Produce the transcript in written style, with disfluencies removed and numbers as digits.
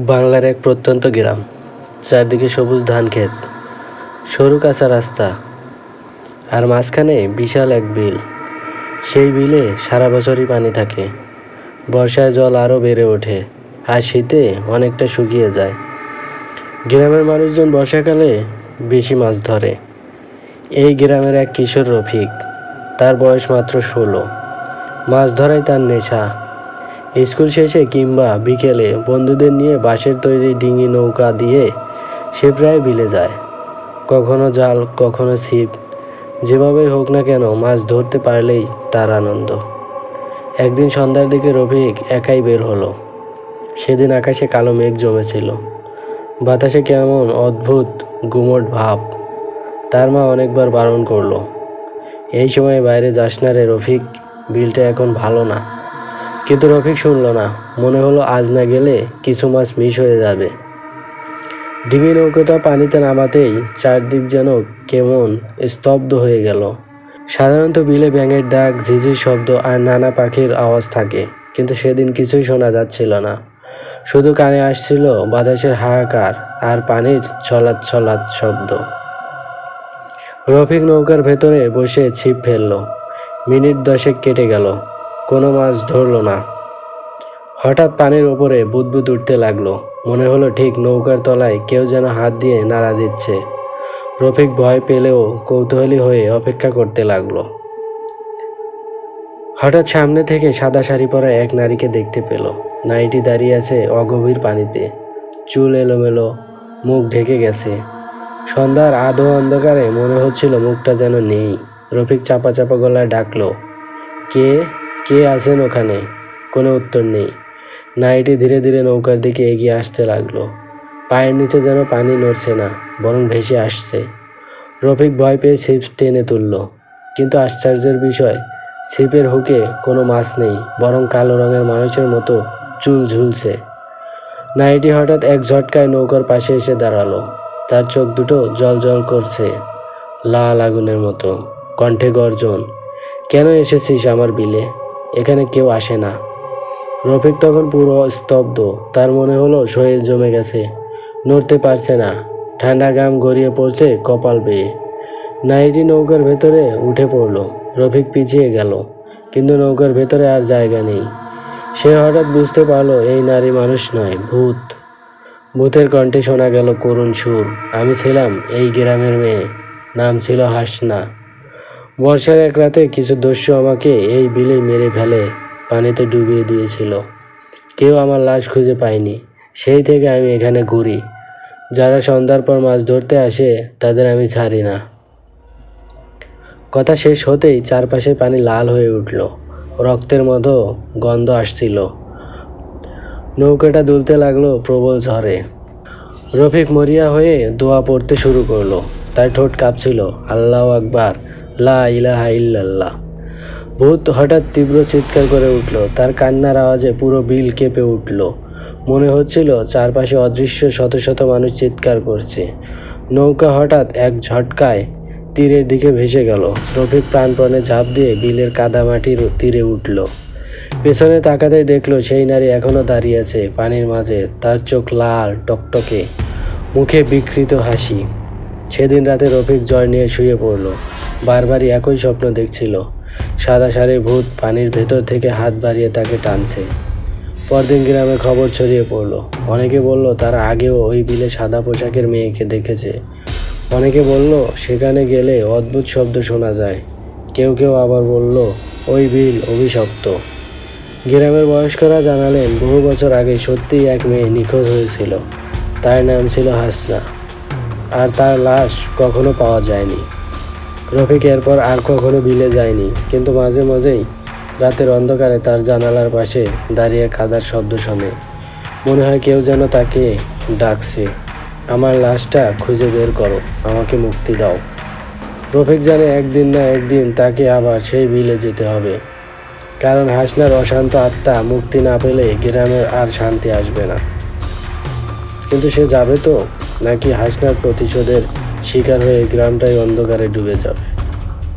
বাংলার এক প্রত্যন্ত গ্রাম, চারদিকে সবুজ ধান ক্ষেত, সরু কাঁচা রাস্তা, আর মাঝখানে বিশাল এক বিল। সেই বিলে সারা বছরই পানি থাকে। বর্ষায় জল আরও বেড়ে ওঠে, আর শীতে অনেকটা শুকিয়ে যায়। গ্রামের মানুষজন বর্ষাকালে বেশি মাছ ধরে। এই গ্রামের এক কিশোর রফিক, তার বয়স মাত্র 16। মাছ ধরাই তার নেশা। স্কুল শেষে কিংবা বিকেলে বন্ধুদের নিয়ে বাঁশের তৈরি ডিঙি নৌকা দিয়ে সে প্রায় বিলে যায়। কখনো জাল, কখনো ছিপ, যেভাবেই হোক না কেন মাছ ধরতে পারলেই তার আনন্দ। একদিন সন্ধ্যার দিকে রফিক একাই বের হলো। সেদিন আকাশে কালো মেঘ জমেছিল, বাতাসে কেমন অদ্ভুত গুমোট ভাব। তার মা অনেকবার বারণ করলো, এই সময় বাইরে যাস না রে রফিক, বিলটা এখন ভালো না। কিন্তু রফিক শুনল না। মনে হলো আজ না গেলে কিছু মাছ মিস হয়ে যাবে। ডিঙি নৌকাটা পানিতে নামাতেই চারদিক যেন কেমন স্তব্ধ হয়ে গেল। সাধারণত বিলে ব্যাঙের ডাক, ঝিঝির শব্দ আর নানা পাখির আওয়াজ থাকে, কিন্তু সেদিন কিছুই শোনা যাচ্ছিল না। শুধু কানে আসছিল বাতাসের হাহাকার আর পানির ছলাৎ ছলাৎ শব্দ। রফিক নৌকার ভেতরে বসে ছিপ ফেলল। মিনিট 10 কেটে গেল, কোনো মাছ ধরল না। হঠাৎ পানির ওপরে বুদবুদ উঠতে লাগলো। মনে হলো ঠিক নৌকার তলায় কেউ যেন হাত দিয়ে নাড়া দিচ্ছে। রফিক ভয় পেলেও কৌতূহলী হয়ে অপেক্ষা করতে লাগলো। হঠাৎ সামনে থেকে সাদা শাড়ি পরা এক নারীকে দেখতে পেল। নারীটি দাঁড়িয়ে আছে অগভীর পানিতে, চুল এলোমেলো, মুখ ঢেকে গেছে। সন্ধ্যার আধো অন্ধকারে মনে হচ্ছিল মুখটা যেন নেই। রফিক চাপা চাপা গলায় ডাকলো, কে কে আছেন ওখানে? কোনো উত্তর নেই। নারীটি ধীরে ধীরে নৌকার দিকে এগিয়ে আসতে লাগলো। পায়ের নিচে যেন পানি নড়ছে না, বরং ভেসে আসছে। রফিক ভয় পেয়ে ছিপ টেনে তুলল, কিন্তু আশ্চর্যের বিষয়, ছিপের হুকে কোনো মাছ নেই, বরং কালো রঙের মানুষের মতো চুল ঝুলছে। নারীটি হঠাৎ এক ঝটকায় নৌকার পাশে এসে দাঁড়ালো। তার চোখ দুটো জল জল করছে, লাল আগুনের মতো। কণ্ঠে গর্জন, কেন এসেছিস আমার বিলে? এখানে কেউ আসে না। রফিক তখন পুরো স্তব্ধ। তার মনে হলো শরীর জমে গেছে, নড়তে পারছে না, ঠান্ডা ঘাম গড়িয়ে পড়ছে কপাল বেয়ে। নারীটি নৌকার ভেতরে উঠে পড়ল। রফিক পিছিয়ে গেল, কিন্তু নৌকার ভেতরে আর জায়গা নেই। সে হঠাৎ বুঝতে পারল এই নারী মানুষ নয়, ভূত। ভূতের কণ্ঠে শোনা গেল করুণ সুর, আমি ছিলাম এই গ্রামের মেয়ে, নাম ছিল হাসনা। বর্ষার এক রাতে কিছু দস্যু আমাকে এই বিলে মেরে ফেলে পানিতে ডুবিয়ে দিয়েছিল। কেউ আমার লাশ খুঁজে পায়নি। সেই থেকে আমি এখানে ঘুরি। যারা সন্ধ্যার পর মাছ ধরতে আসে তাদের আমি ছাড়ি না। কথা শেষ হতেই চারপাশে পানি লাল হয়ে উঠল, রক্তের মতো গন্ধ আসছিল। নৌকাটা দুলতে লাগলো প্রবল ঝড়ে। রফিক মরিয়া হয়ে দোয়া পড়তে শুরু করলো। তার ঠোঁট কাঁপছিল, আল্লাহু আকবার, লা ইলাহা ইল্লাল্লাহ। ভূত হঠাৎ তীব্র চিৎকার করে উঠল। তার কান্নার আওয়াজে পুরো বিল কেঁপে উঠল। মনে হচ্ছিল চারপাশে অদৃশ্য শত শত মানুষ চিৎকার করছে। নৌকা হঠাৎ এক ঝটকায় তীরের দিকে ভেসে গেল। রফিক প্রাণপণে ঝাঁপ দিয়ে বিলের কাদামাটির তীরে উঠল। পেছনে তাকাতেই দেখল সেই নারী এখনো দাঁড়িয়ে আছে পানির মাঝে। তার চোখ লাল টকটকে, মুখে বিকৃত হাসি। সেদিন রাতে রফিক জ্বর নিয়ে শুয়ে পড়ল। বারবারই একই স্বপ্ন দেখছিল, সাদা শাড়ির ভূত পানির ভেতর থেকে হাত বাড়িয়ে তাকে টানছে। পরদিন গ্রামে খবর ছড়িয়ে পড়ল। অনেকে বলল তারা আগেও ওই বিলে সাদা পোশাকের মেয়েকে দেখেছে। অনেকে বলল সেখানে গেলে অদ্ভুত শব্দ শোনা যায়। কেউ কেউ আবার বলল ওই বিল অভিশপ্ত। গ্রামের বয়স্করা জানালেন বহু বছর আগে সত্যিই এক মেয়ে নিখোঁজ হয়েছিল। তার নাম ছিল হাসনা, আর তার লাশ কখনো পাওয়া যায়নি। রফিক এরপর আর কখনো বিলে যায়নি, কিন্তু মাঝে মাঝেই রাতের অন্ধকারে তার জানালার পাশে দাঁড়িয়ে কাদার শব্দ শোনে। মনে হয় কেউ যেন তাকে ডাকছে, আমার লাশটা খুঁজে বের করো, আমাকে মুক্তি দাও। রফিক জানে একদিন না একদিন তাকে আবার সেই বিলে যেতে হবে, কারণ হাসনার অশান্ত আত্মা মুক্তি না পেলে গ্রামের আর শান্তি আসবে না। কিন্তু সে যাবে তো, নাকি হাসনার প্রতিশোধের শিকার হয়ে গ্রামটাই অন্ধকারে ডুবে যাবে?